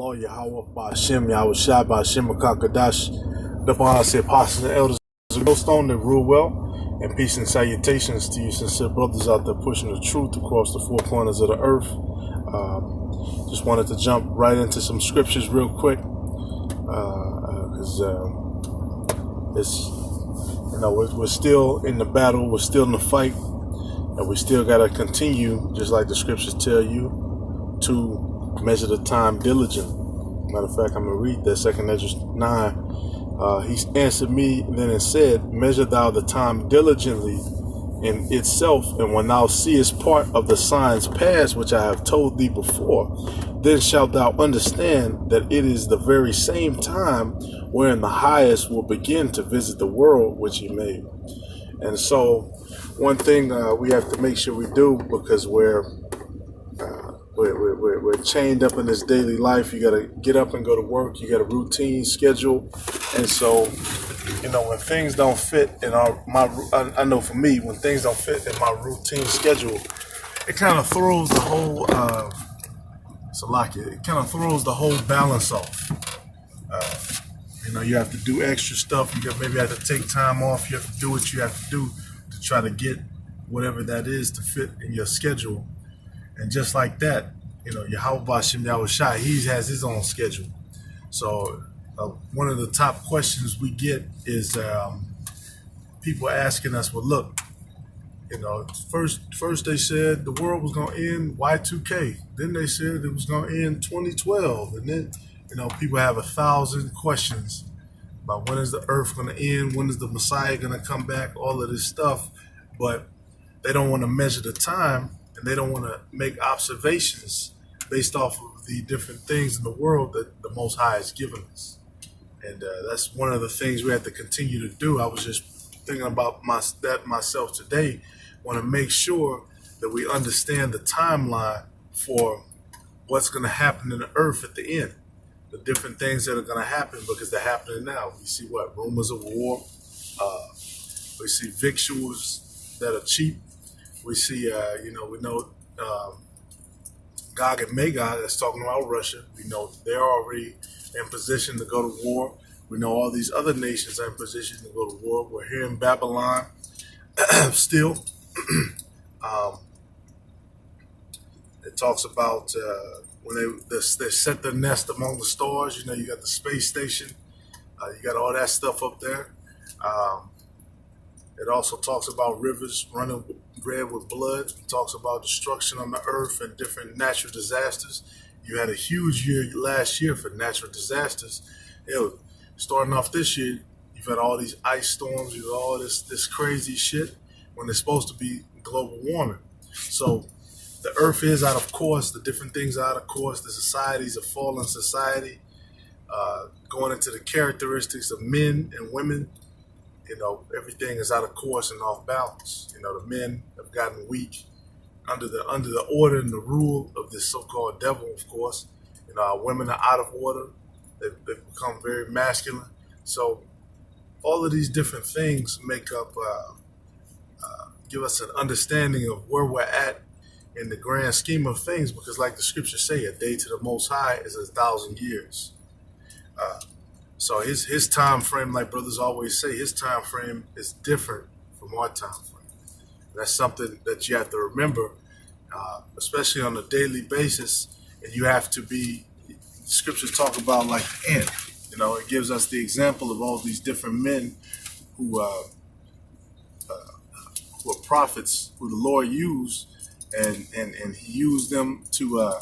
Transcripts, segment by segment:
Allah Yahweh Ba'Shem Yahweh Shai Ba'Shem Kakadash, the Bahasa apostles and elders of Millstone that rule well, and peace and salutations to you sincere brothers out there pushing the truth across the four corners of the earth. Just wanted to jump right into some scriptures real quick, because it's, we're still in the battle, we're still in the fight, and we still got to continue, just like the scriptures tell you, to measure the time diligently. Matter of fact, I'm going to read that 2 Ezra 9. He answered me then and said, measure thou the time diligently in itself, and when thou seest part of the signs past which I have told thee before, then shalt thou understand that it is the very same time wherein the highest will begin to visit the world which he made. And so one thing we have to make sure we do, because we're chained up in this daily life. You got to get up and go to work. You got a routine schedule, and so when things don't fit in I know for me, when things don't fit in my routine schedule, it kind of throws the whole it kind of throws the whole balance off. You have to do extra stuff. You maybe have to take time off. You have to do what you have to do to try to get whatever that is to fit in your schedule. And just like that, Yahweh Ba'Shem Yahweh Shai, he has his own schedule. So one of the top questions we get is people asking us, well, look, first they said the world was going to end Y2K. Then they said it was going to end 2012. And then, people have 1,000 questions about when is the earth going to end? When is the Messiah going to come back? All of this stuff. But they don't want to measure the time, and they don't want to make observations based off of the different things in the world that the Most High has given us. And that's one of the things we have to continue to do. I was just thinking about that myself today. Want to make sure that we understand the timeline for what's going to happen in the earth at the end. The different things that are going to happen, because they're happening now. We see rumors of war. We see victuals that are cheap. We see, we know Gog and Magog, that's talking about Russia. We know they're already in position to go to war. We know all these other nations are in position to go to war. We're here in Babylon still. It talks about when they set their nest among the stars. You got the space station. You got all that stuff up there. It also talks about rivers running red with blood. It talks about destruction on the earth and different natural disasters. You had a huge year last year for natural disasters. Starting off this year, you've had all these ice storms, you've had all this crazy shit when it's supposed to be global warming. So the earth is out of course. The different things are out of course. The society's a fallen society, going into the characteristics of men and women. Everything is out of course and off balance. The men have gotten weak under the order and the rule of this so-called devil, of course. Our women are out of order. They've become very masculine. So all of these different things make up, give us an understanding of where we're at in the grand scheme of things, because like the scriptures say, a day to the Most High is 1,000 years. So his time frame, like brothers always say, his time frame is different from our time frame. That's something that you have to remember, especially on a daily basis. And you have to be, scriptures talk about like the ant. It gives us the example of all these different men who are prophets, who the Lord used, and he used them to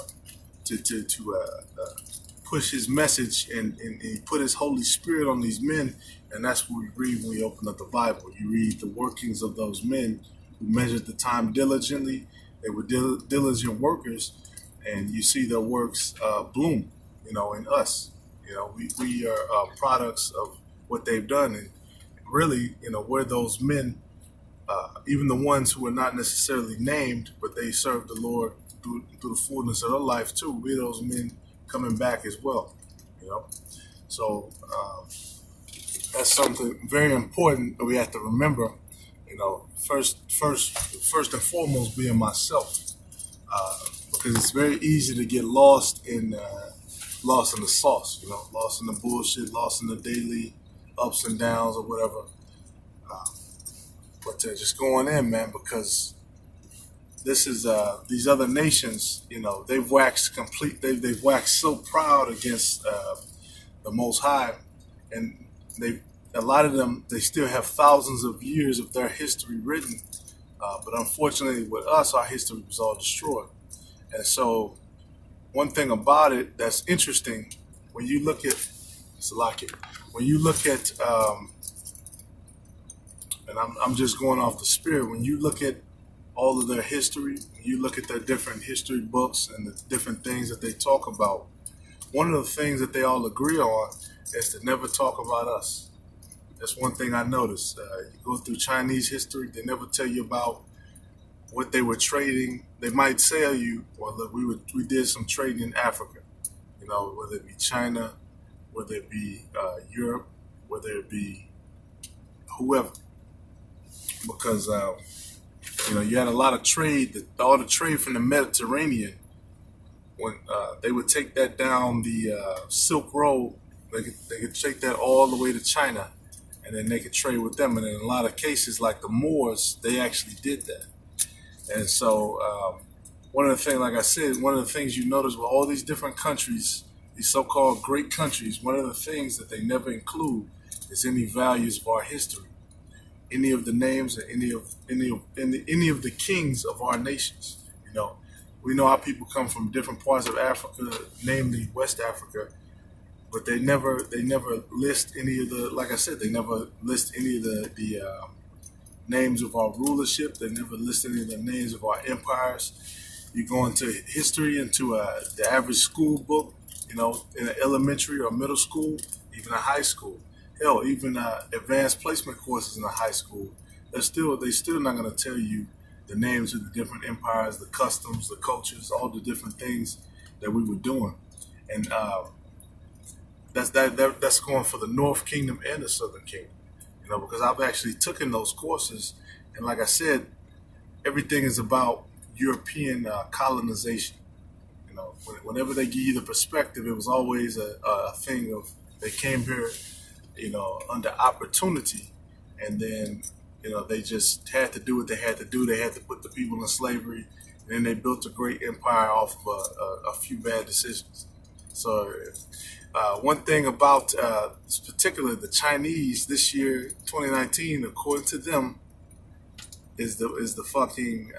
push his message, and he put his Holy Spirit on these men. And that's what we read when we open up the Bible. You read the workings of those men who measured the time diligently. They were diligent workers, and you see their works bloom, in us. We are products of what they've done. And really, we're those men, even the ones who are not necessarily named, but they serve the Lord through the fullness of their life too. We're those men coming back as well, So that's something very important that we have to remember. First and foremost, being myself, because it's very easy to get lost in lost in the sauce, lost in the bullshit, lost in the daily ups and downs or whatever. Uh, but just going in, man, because this is these other nations, they've waxed complete. They've waxed so proud against the Most High, and they a lot of them they still have thousands of years of their history written. But unfortunately, with us, our history was all destroyed. And so, one thing about it that's interesting when you look at Salaki, when you look at, and I'm just going off the spirit. When you look at all of their history, when you look at their different history books and the different things that they talk about, one of the things that they all agree on is to never talk about us. That's one thing I noticed. You go through Chinese history, they never tell you about what they were trading. They might tell you, well, look, we did some trading in Africa, whether it be China, whether it be Europe, whether it be whoever, because you had a lot of trade, all the trade from the Mediterranean. When they would take that down the Silk Road, they could take that all the way to China, and then they could trade with them. And in a lot of cases, like the Moors, they actually did that. And so one of the things, like I said, one of the things you notice with all these different countries, these so-called great countries, one of the things that they never include is any values of our history, any of the names, or any of the kings of our nations. We know our people come from different parts of Africa, namely West Africa, but they never list any of the, like I said, they never list any of the names of our rulership. They never list any of the names of our empires. You go into history, into the average school book, in an elementary or middle school, even a high school. Hell, even advanced placement courses in a high school. They're still not going to tell you the names of the different empires, the customs, the cultures, all the different things that we were doing. And that's going for the North Kingdom and the Southern Kingdom. Because I've actually taken those courses, and like I said, everything is about European colonization. Whenever they give you the perspective, it was always a thing of they came here, under opportunity, and then they just had to do what they had to do. They had to put the people in slavery, and then they built a great empire off of a few bad decisions. So one thing about particularly the Chinese this year, 2019, according to them, is the fucking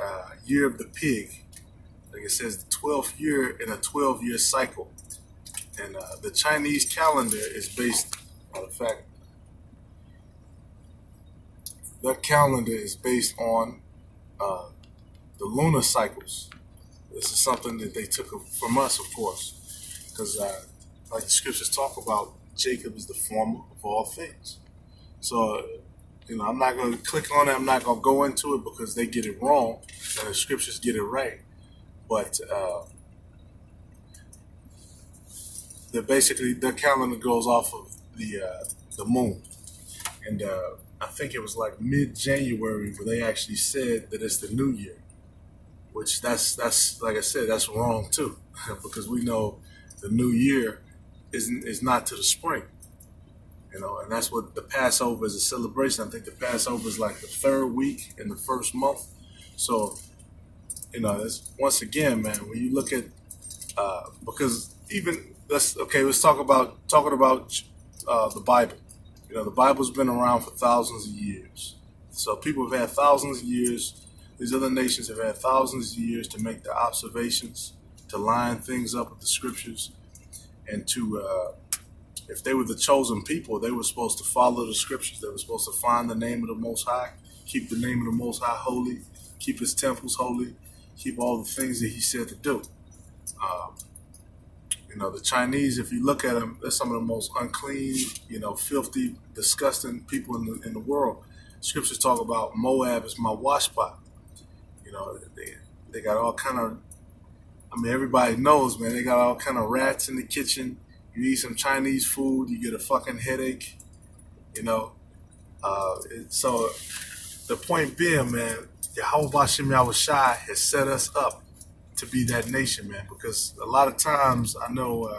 year of the pig. Like it says, the 12th year in a 12-year cycle. And the Chinese calendar is based, matter of fact, their calendar is based on the lunar cycles. This is something that they took from us, of course, because like the scriptures talk about, Jacob is the former of all things. So, I'm not going to click on it. I'm not going to go into it because they get it wrong, and the scriptures get it right. But their calendar goes off of the moon, and I think it was like mid-January where they actually said that it's the new year, which that's like I said, that's wrong too, because we know the new year is not to the spring, and that's what the Passover is, a celebration. I think the Passover is like the third week in the first month. So, it's, once again, man, when you look at because even let's talking about the Bible. The Bible's been around for thousands of years. So people have had thousands of years. These other nations have had thousands of years to make their observations, to line things up with the scriptures, and to, if they were the chosen people, they were supposed to follow the scriptures. They were supposed to find the name of the Most High, keep the name of the Most High holy, keep his temples holy, keep all the things that he said to do. The Chinese, if you look at them, they're some of the most unclean, filthy, disgusting people in the world. Scriptures talk about Moab is my wash pot. They got all kind of, everybody knows, man, they got all kind of rats in the kitchen. You eat some Chinese food, you get a fucking headache, So the point being, man, Yahweh Bashem Yahushai has set us up to be that nation, man, because a lot of times I know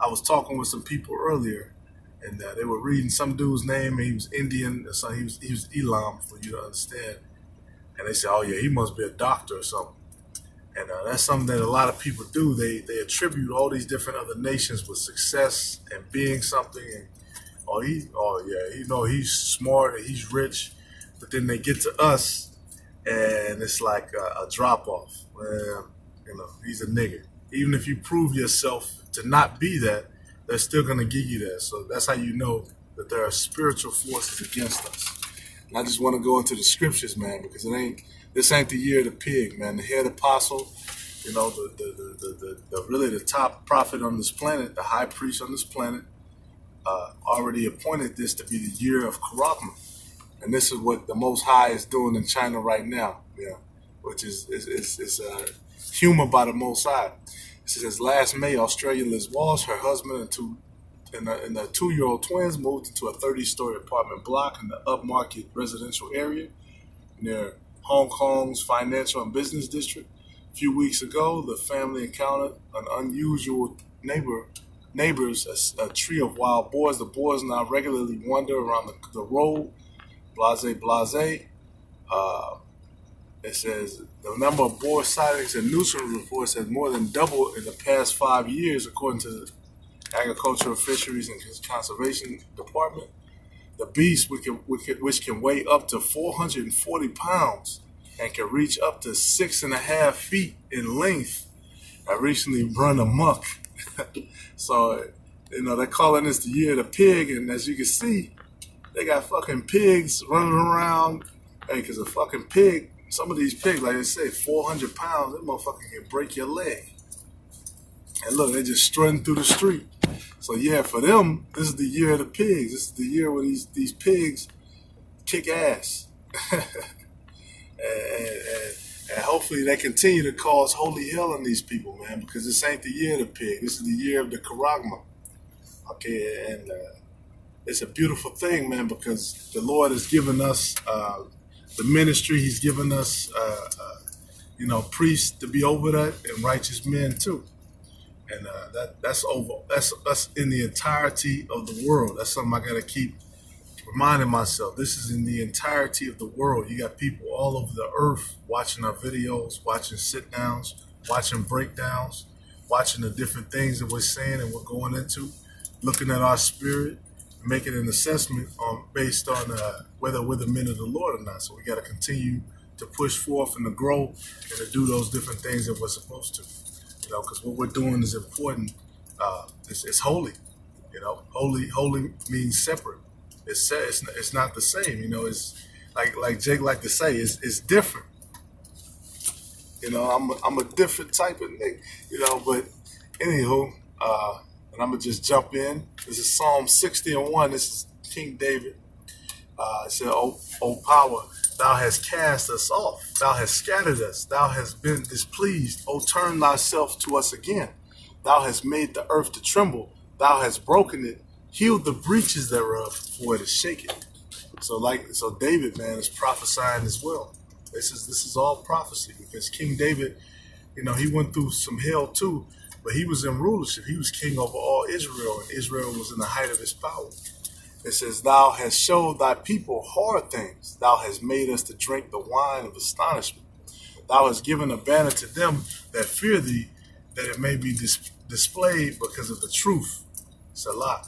I was talking with some people earlier, and they were reading some dude's name, and he was Indian, or something. He was Elam, for you to understand. And they said, "Oh yeah, he must be a doctor or something." And that's something that a lot of people do. They attribute all these different other nations with success and being something, and oh yeah, he's smart and he's rich, but then they get to us, and it's like a drop off. Well, he's a nigger. Even if you prove yourself to not be that, they're still gonna give you that. So that's how you know that there are spiritual forces against us. And I just want to go into the scriptures, man, because this ain't the year of the pig, man. The head apostle, the really the top prophet on this planet, the high priest on this planet, already appointed this to be the year of Karabma. And this is what the Most High is doing in China right now, which is humor by the Most High. It says, last May, Australian Liz Walsh, her husband, and the 2-year-old twins moved into a 30-story apartment block in the upmarket residential area near Hong Kong's financial and business district. A few weeks ago, the family encountered an unusual neighbors, a tree of wild boars. The boars now regularly wander around the road, blase. It says the number of boar sightings and nuisance reports has more than doubled in the past 5 years, according to the Agricultural, Fisheries, and Conservation Department. The beast, which can weigh up to 440 pounds and can reach up to 6.5 feet in length, have recently run amok. So, they're calling this the year of the pig, and as you can see, they got fucking pigs running around. Hey, because a fucking pig, some of these pigs, like they say, 400 pounds, that motherfucker can break your leg. And look, they just strutting through the street. So yeah, for them, this is the year of the pigs. This is the year where these pigs kick ass. and hopefully they continue to cause holy hell in these people, man, because this ain't the year of the pig. This is the year of the Karagma. Okay, and it's a beautiful thing, man, because the Lord has given us the ministry. He's given us, priests to be over that, and righteous men too. And that's in the entirety of the world. That's something I got to keep reminding myself. This is in the entirety of the world. You got people all over the earth watching our videos, watching sit downs, watching breakdowns, watching the different things that we're saying and we're going into, looking at our spirit, making an assessment based on whether we're the men of the Lord or not. So we got to continue to push forth and to grow and to do those different things that we're supposed to. Because what we're doing is important. It's holy. Holy means separate. It's not the same. It's like Jake like to say. It's different. I'm a different type of nigga. But anywho, and I'm gonna just jump in. This is Psalm 60:1. This is King David. It said, "O power, thou hast cast us off. Thou hast scattered us. Thou hast been displeased. O turn thyself to us again. Thou hast made the earth to tremble. Thou hast broken it. Heal the breaches thereof, for it is shaken." So David, man, is prophesying as well. This is all prophecy, because King David, he went through some hell too, but he was in rulership. He was king over all Israel, and Israel was in the height of his power. It says, "Thou hast showed thy people hard things. Thou hast made us to drink the wine of astonishment. Thou hast given a banner to them that fear thee, that it may be displayed because of the truth. Salah.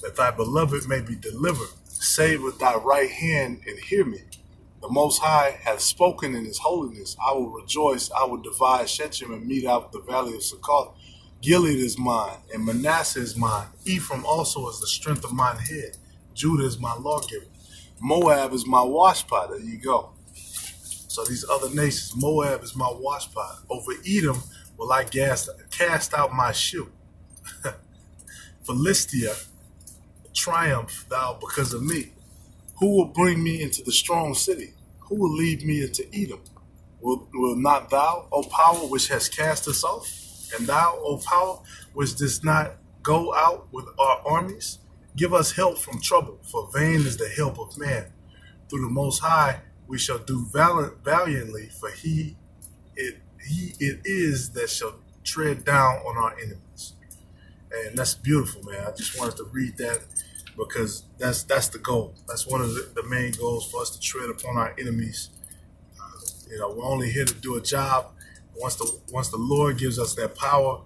That thy beloved may be delivered. Save with thy right hand and hear me. The Most High hath spoken in his holiness. I will rejoice. I will divide Shechem and mete out the valley of Succoth. Gilead is mine, and Manasseh is mine. Ephraim also is the strength of mine head. Judah is my lawgiver. Moab is my washpot." There you go. So these other nations, Moab is my washpot. Over Edom will I cast out my shoe. Philistia, triumph thou because of me. Who will bring me into the strong city? Who will lead me into Edom? Will not thou, O power, which hast cast us off? And thou, O power, which does not go out with our armies? Give us help from trouble, for vain is the help of man. Through the Most High we shall do valiantly, for it is that shall tread down on our enemies. And that's beautiful, man. I just wanted to read that because that's the goal. That's one of the main goals for us to tread upon our enemies. We're only here to do a job. Once the Lord gives us that power,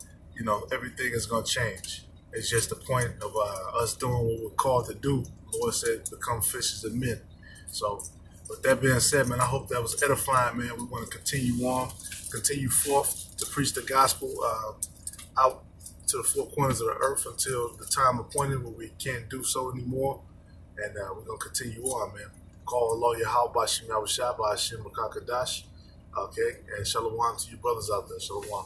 everything is going to change. It's just the point of us doing what we're called to do. The Lord said, become fishers of men. So, with that being said, man, I hope that was edifying, man. We want to continue on, continue forth to preach the gospel out to the four corners of the earth until the time appointed when we can't do so anymore. And we're going to continue on, man. Call Allah Yahweh Bashim Yahushua Bashim Makakadash. Okay, and shalom to you brothers out there. Shalom.